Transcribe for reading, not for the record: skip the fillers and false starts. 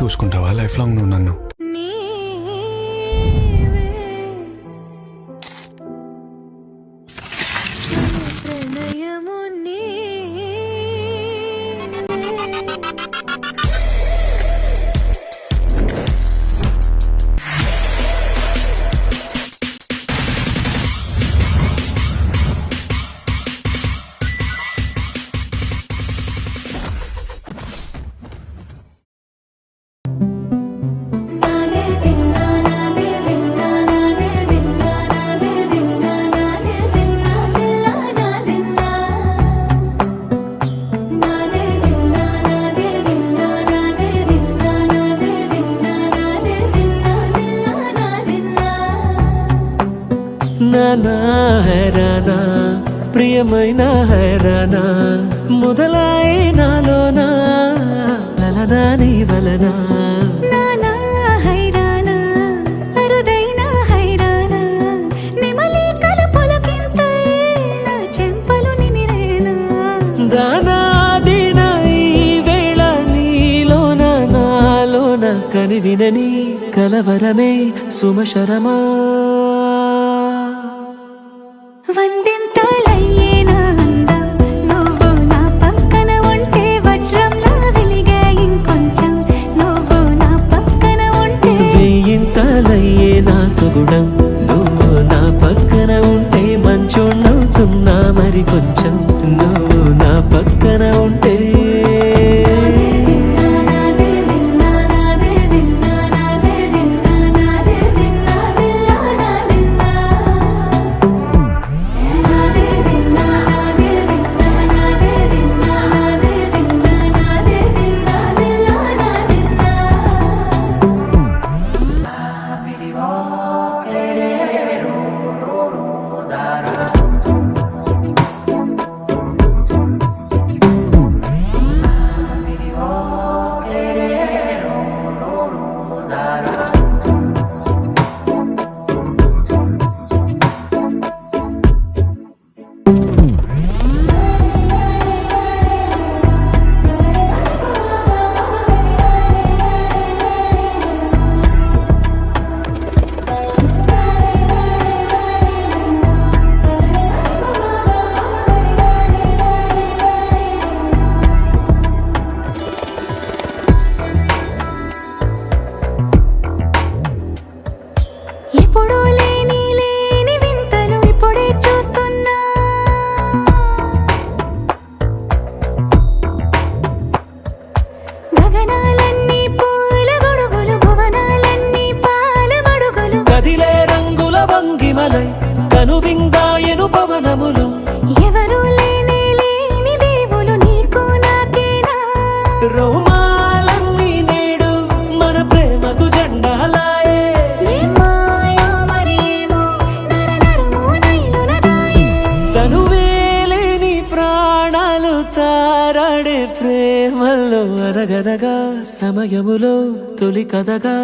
చూసుకుంటావా life long నువ్వు నన్ను? నానా హైరానా ప్రియమైన హైరానా మొదలాయి నాలోనా లలనా నీ వలనా నానా హైరానా అరుదైన హైరానా నెమలి కలుపులకింతై నా చెంపలు నిమిరేనా దానా దీనా ఈ వేళ నీలోన నాలోన కనివినని కలవరమే సుమశరమా వందింతలయ్యేనా అందం నువ్వు నా పక్కన ఉంటే వజ్రంలా వెలిగే ఇంకొంచెం నువ్వు నా పక్కన ఉంటే వేయింతలయ్యే నా సుగుణం నువ్వు నా పక్కన ఉంటే మంచోళ్ళవుతున్నా మరి కొంచెం నువ్వు నా పక్కన ఉంటే ఎప్పుడూ లేని వింతలు ఇప్పుడే చూస్తున్నా గగనాలన్నీ పూల గొడుగులు భువనాలన్నీ పాల గొడుగులు కదిలే రంగుల భంగిమలై కనువిందాయను పవనములు ఎవరూ లేని దేవులు నీకు నాకేనా రోమాలన్నీ నేడు మన ప్రేమకు జెండాలాయే మాయో మరేమో నరనరమో నైలునదాయే తనువేలేని ప్రాణాలు తారాడే ప్రేమల్లో అరగనగా సమయములో తొలి కథగా